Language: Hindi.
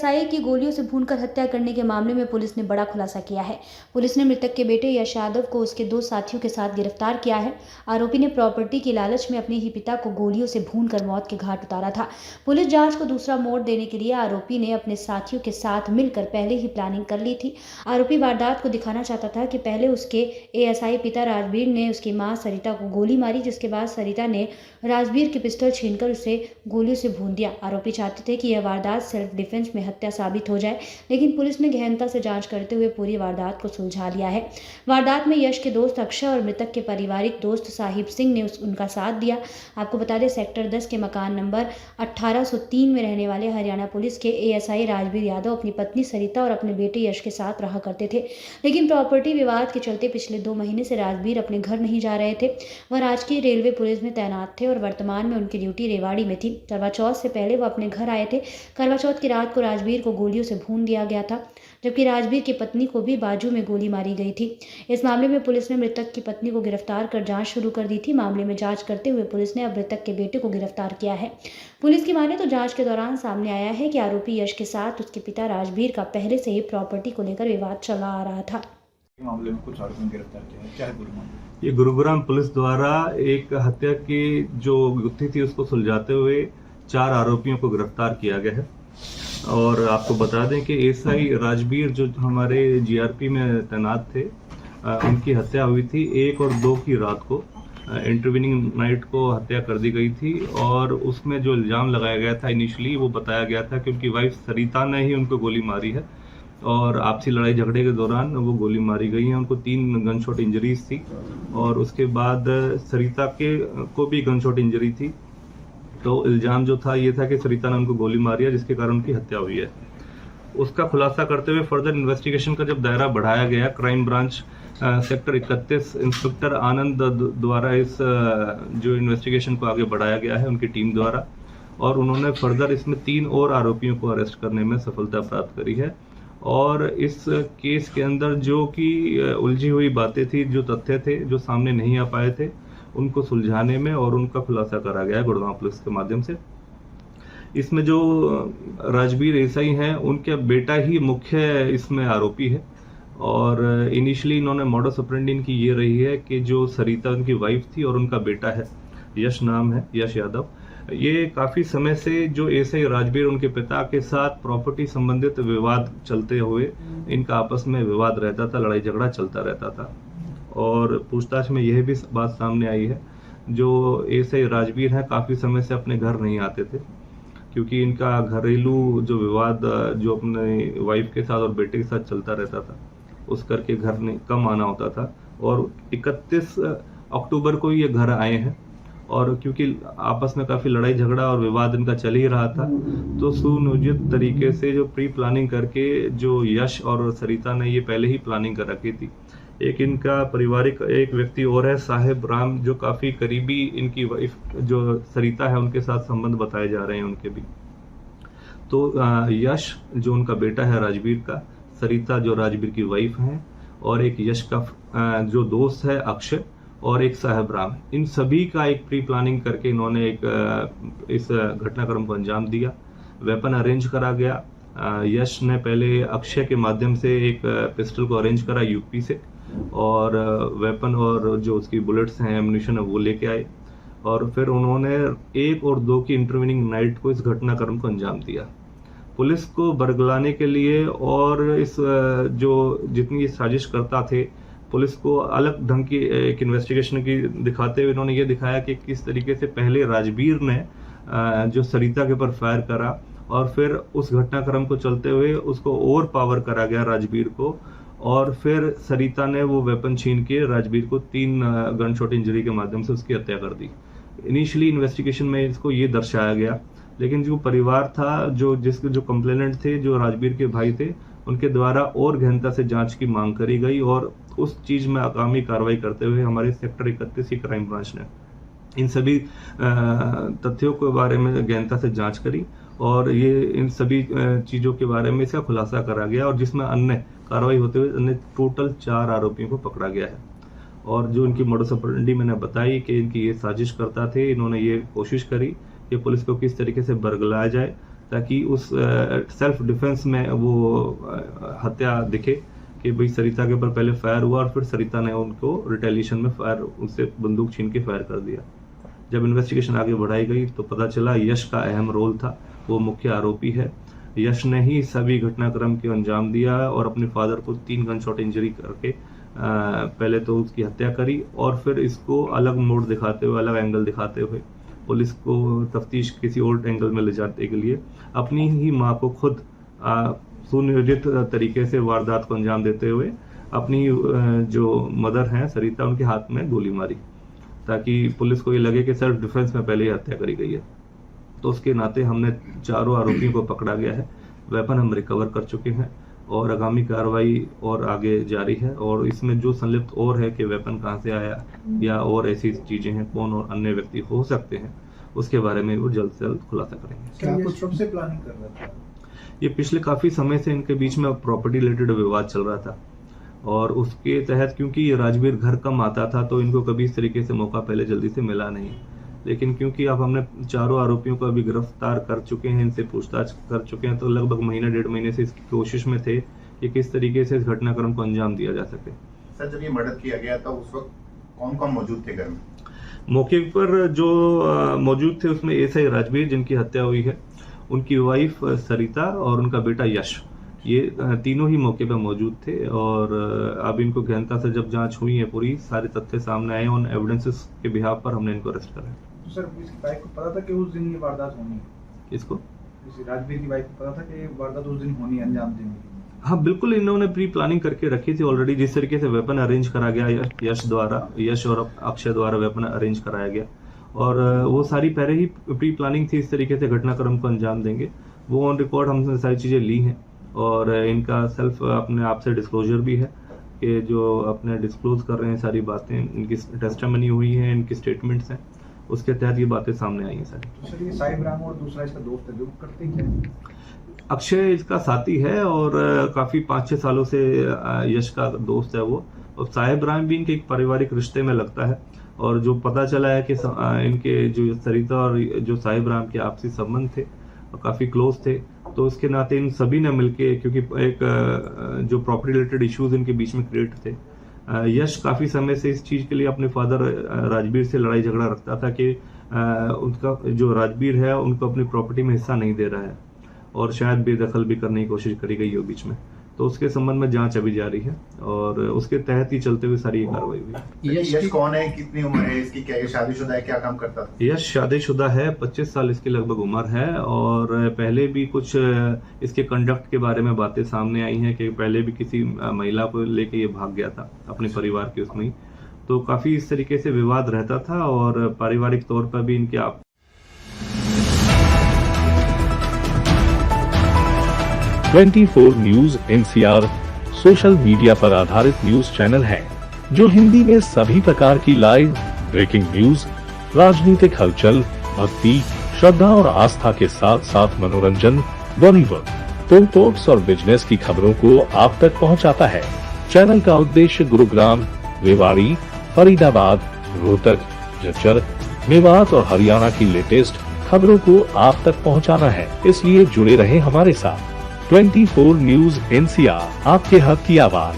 एएसआई की गोलियों से भूनकर हत्या करने के मामले में पुलिस ने बड़ा खुलासा किया है। पुलिस ने मृतक के बेटे यश यादव को उसके 2 साथियों के साथ गिरफ्तार किया है। आरोपी ने प्रॉपर्टी की लालच में अपने ही पिता को गोलियों से भूनकर मौत के घाट उतारा था। पुलिस जांच को दूसरा मोड़ देने के लिए आरोपी ने अपने साथियों के साथ मिलकर पहले ही प्लानिंग कर ली थी। आरोपी वारदात को दिखाना चाहता था कि पहले उसके एएसआई पिता राजवीर ने उसकी मां सरिता को गोली मारी, जिसके बाद सरिता ने राजवीर की पिस्टल छीनकर उसे गोलियों से भून दिया। आरोपी चाहते थे कि यह वारदात सेल्फ डिफेंस में हत्या साबित हो जाए, लेकिन पुलिस ने गहनता से जांच करते हुए पूरी वारदात को सुलझा लिया है। वारदात में यश के दोस्त अक्षय और मृतक के पारिवारिक दोस्त साहिब सिंह ने उनका साथ दिया। आपको बता दें, सेक्टर 10 के मकान नंबर 1803 में रहने वाले हरियाणा पुलिस के एएसआई राजवीर यादव अपनी पत्नी सरिता और अपने बेटे यश के साथ रहा करते थे, लेकिन प्रॉपर्टी विवाद के चलते पिछले 2 महीने से राजवीर अपने घर नहीं जा रहे थे। वह राजकीय रेलवे पुलिस में तैनात थे और वर्तमान में उनकी ड्यूटी रेवाड़ी में थी। करवा चौथ से पहले वो अपने घर आए थे। करवा चौथ की रात को राजवीर को गोलियों से भून दिया गया था, जबकि राजवीर की पत्नी को भी बाजू में गोली मारी गई थी। इस मामले में पुलिस ने मृतक की पत्नी को गिरफ्तार कर जांच शुरू कर दी थी। मामले में जांच करते हुए पुलिस ने अब मृतक के बेटे को गिरफ्तार किया है। पुलिस की माने तो जांच के दौरान सामने आया है कि आरोपी यश के साथ उसके पिता राजवीर का पहले से ही प्रॉपर्टी को लेकर विवाद चला आ रहा था। मामले में कुछ आरोपियों को गिरफ्तार किया है। क्या है पूरा मामला? ये गुरुग्राम पुलिस द्वारा एक हत्या की जो गुत्थी थी उसको सुलझाते हुए 4 आरोपियों को गिरफ्तार किया गया है। और आपको बता दें कि एएसआई राजवीर जो हमारे जीआरपी में तैनात थे, उनकी हत्या हुई थी 1 और 2 की रात को। इंटरवीनिंग नाइट को हत्या कर दी गई थी और उसमें जो इल्ज़ाम लगाया गया था इनिशियली वो बताया गया था कि उनकी वाइफ सरिता ने ही उनको गोली मारी है और आपसी लड़ाई झगड़े के दौरान वो गोली मारी गई है। उनको 3 गनशॉट इंजरीज थी और उसके बाद सरिता को भी गनशॉट इंजरी थी। तो इल्ज़ाम जो था ये था कि सरिता ने उनको गोली मारी है, जिसके कारण उनकी हत्या हुई है। उसका खुलासा करते हुए फर्दर इन्वेस्टिगेशन का जब दायरा बढ़ाया गया, क्राइम ब्रांच सेक्टर 31 इंस्पेक्टर आनंद द्वारा इस जो इन्वेस्टिगेशन को आगे बढ़ाया गया है उनकी टीम द्वारा, और उन्होंने फर्दर इसमें 3 और आरोपियों को अरेस्ट करने में सफलता प्राप्त करी है। और इस केस के अंदर जो कि उलझी हुई बातें थी, जो तथ्य थे जो सामने नहीं आ पाए थे, उनको सुलझाने में और उनका खुलासा करा गया है गुड़गांव पुलिस के माध्यम से। इसमें जो राजवीर एएसआई हैं उनका बेटा ही मुख्य इसमें आरोपी है और इनिशियली इन्होंने मॉडस ऑपरेंडी इनकी ये रही है कि जो सरिता उनकी वाइफ थी और उनका बेटा है, यश नाम है, यश यादव, ये काफ़ी समय से जो एएसआई राजवीर उनके पिता के साथ प्रॉपर्टी संबंधित विवाद चलते हुए इनका आपस में विवाद रहता था, लड़ाई झगड़ा चलता रहता था। और पूछताछ में यह भी बात सामने आई है, जो एएसआई राजवीर हैं काफ़ी समय से अपने घर नहीं आते थे, क्योंकि इनका घरेलू जो विवाद जो अपने वाइफ के साथ और बेटे के साथ चलता रहता था, उस करके घर नहीं कम आना होता था। और 31 अक्टूबर को ये घर आए हैं और क्योंकि आपस में काफ़ी लड़ाई झगड़ा और विवाद इनका चल ही रहा था, तो सुनियोजित तरीके से जो प्री प्लानिंग करके जो यश और सरिता ने ये पहले ही प्लानिंग कर रखी थी। एक इनका पारिवारिक एक व्यक्ति और है साहिब राम, जो काफ़ी करीबी इनकी वाइफ जो सरिता है उनके साथ संबंध बताए जा रहे हैं उनके भी। तो यश जो उनका बेटा है राजवीर का, सरिता जो राजवीर की वाइफ हैं, और एक यश का जो दोस्त है अक्षय, और एक साहिब राम, इन सभी का एक प्री प्लानिंग करके इन्होंने एक इस घटनाक्रम को अंजाम दिया। वेपन अरेंज करा गया। यश ने पहले अक्षय के माध्यम से एक पिस्टल को अरेंज करा यूपी से, और वेपन और जो उसकी बुलेट्स हैं, एम्यूनिशन है, वो लेके आए, और फिर उन्होंने 1 और 2 की इंटरवीनिंग नाइट को इस घटनाक्रम को अंजाम दिया। पुलिस को बरगलाने के लिए और इस जो जितनी साजिश करता थे, पुलिस को अलग ढंग की एक इन्वेस्टिगेशन की दिखाते हुए इन्होंने ये दिखाया कि किस तरीके से पहले राजवीर ने जो सरिता के ऊपर फायर करा और फिर उस घटनाक्रम को चलते हुए उसको ओवर पावर करा गया राजवीर को, और फिर सरिता ने वो वेपन छीन के राजवीर को 3 गनशॉट इंजरी के माध्यम से उसकी हत्या कर दी। इनिशियली इन्वेस्टिगेशन में इसको ये दर्शाया गया, लेकिन जो परिवार था, जो कंप्लेनेंट थे, जो राजवीर के भाई थे, उनके द्वारा और गहनता से जांच की मांग करी गई और उस चीज में आगामी कार्रवाई करते हुए हमारे सेक्टर 31 की क्राइम ब्रांच ने इन सभी तथ्यों के बारे में गहनता से जांच करी और ये इन सभी चीजों के बारे में इसका खुलासा करा गया, और जिसमें अन्य कार्रवाई होते हुए अन्य टोटल 4 आरोपियों को पकड़ा गया है। और जो इनकी मोडस ऑपरेंडी मैंने बताई कि इनकी ये साजिश करता थे, इन्होंने ये कोशिश करी कि पुलिस को किस तरीके से बरगलाया जाए ताकि उस सेल्फ डिफेंस में वो हत्या दिखे कि भाई सरिता के ऊपर पहले फायर हुआ और फिर सरिता ने उनको रिटेलिएशन में फायर उनसे बंदूक छीन के फायर कर दिया। जब इन्वेस्टिगेशन आगे बढ़ाई गई तो पता चला यश का अहम रोल था, वो मुख्य आरोपी है। यश ने ही सभी घटनाक्रम को अंजाम दिया और अपने फादर को 3 गनशॉट इंजरी करके पहले तो उसकी हत्या करी और फिर इसको अलग मोड़ दिखाते हुए, अलग एंगल दिखाते हुए पुलिस को तफ्तीश किसी और एंगल में ले जाने के लिए अपनी ही माँ को खुद सुनियोजित तरीके से वारदात को अंजाम देते हुए अपनी जो मदर हैं सरिता, उनके हाथ में गोली मारी ताकि पुलिस को ये लगे कि सेल्फ डिफेंस में पहले ही हत्या करी गई है। तो उसके नाते हमने चारों आरोपियों को पकड़ा गया है, वेपन हम रिकवर कर चुके हैं और आगामी कार्रवाई और आगे जारी है। और इसमें जो संलिप्त और है कि वेपन कहाँ से आया या और ऐसी चीजें हैं, कौन और अन्य व्यक्ति हो सकते हैं, उसके बारे में वो जल्द से जल्द खुलासा करेंगे। क्या कुछ कब से प्लानिंग कर रहा था? ये पिछले काफी समय से इनके बीच में प्रॉपर्टी रिलेटेड विवाद चल रहा था और उसके तहत क्योंकि ये राजवीर घर कम आता था तो इनको कभी इस तरीके से मौका पहले जल्दी से मिला नहीं। लेकिन क्योंकि अब हमने चारों आरोपियों को अभी गिरफ्तार कर चुके हैं, इनसे पूछताछ कर चुके हैं, तो लगभग महीना 1.5 महीने से इसकी कोशिश में थे कि किस तरीके से इस घटनाक्रम को अंजाम दिया जा सके। सर, जब ये मर्डर किया गया था उस वक्त कौन कौन मौजूद थे घर में? मौके पर जो मौजूद थे उसमें एसआई राजवीर जिनकी हत्या हुई है, उनकी वाइफ सरिता और उनका बेटा यश, ये तीनों ही मौके पर मौजूद थे। और अब इनको गहनता से जब जांच हुई है, पूरी सारे तथ्य सामने आए, उन एविडेंसेस के बिहाफ पर हमने इनको अरेस्ट करा है। तो सर, इसकी वाइफ को पता था कि उस दिन ये वारदात होनी है? इसको राजवीर की वाइफ को पता था कि ये वारदात उस दिन होनी है, अंजाम देने की? हाँ बिल्कुल, इन्होंने प्री प्लानिंग करके रखी थी ऑलरेडी। जिस तरीके से वेपन अरेंज करा गया यश और अक्षय द्वारा वेपन अरेंज कराया गया और वो सारी पहले ही प्री प्लानिंग थी, इस तरीके से घटनाक्रम को अंजाम देंगे। वो ऑन रिकॉर्ड हमने सारी चीज़ें ली हैं और इनका सेल्फ अपने आप से डिस्क्लोजर भी है कि जो अपने डिस्क्लोज कर रहे हैं सारी बातें, इनकी टेस्टिमनी हुई है, इनकी स्टेटमेंट्स हैं, उसके तहत ये बातें सामने आई हैं सारी। तो सर, ये साहिब राम और दूसरा इसका दोस्त है जो करते क्या? अक्षय इसका साथी है और काफी 5-6 सालों से यश का दोस्त है वो। और साहिब राम भी इनके एक पारिवारिक रिश्ते में लगता है और जो पता चला है कि इनके जो सरिता और जो साहिब राम के आपसी संबंध थे और काफी क्लोज थे, तो उसके नाते इन सभी ने मिलके, क्योंकि एक जो प्रॉपर्टी रिलेटेड इश्यूज इनके बीच में क्रिएट थे, यश काफी समय से इस चीज के लिए अपने फादर राजवीर से लड़ाई झगड़ा रखता था कि उनका जो राजवीर है उनको अपनी प्रॉपर्टी में हिस्सा नहीं दे रहा है और शायद बेदखल भी करने की कोशिश करी गई हो बीच में। तो उसके संबंध में जांच अभी जारी है और उसके तहत ही चलते हुए सारी ये कार्रवाई हुई। यश कौन है, कितनी उम्र है इसकी, क्या ये शादीशुदा है, क्या काम करता था? यश शादीशुदा है, 25 साल इसकी लगभग उम्र है और पहले भी कुछ इसके कंडक्ट के बारे में बातें सामने आई हैं कि पहले भी किसी महिला को लेके ये भाग गया था अपने परिवार के उसमें, तो काफी इस तरीके से विवाद रहता था और पारिवारिक तौर पर भी इनके 24 न्यूज NCR सोशल मीडिया पर आधारित न्यूज चैनल है जो हिंदी में सभी प्रकार की लाइव ब्रेकिंग न्यूज, राजनीतिक हलचल, भक्ति, श्रद्धा और आस्था के साथ साथ मनोरंजन, बॉलीवुड, स्पोर्ट्स और बिजनेस की खबरों को आप तक पहुंचाता है। चैनल का उद्देश्य गुरुग्राम, रेवाड़ी, फरीदाबाद, रोहतक, झज्जर, मेवात और हरियाणा की लेटेस्ट खबरों को आप तक पहुंचाना है, इसलिए जुड़े रहें हमारे साथ। 24 न्यूज NCR, आपके हक की आवाज।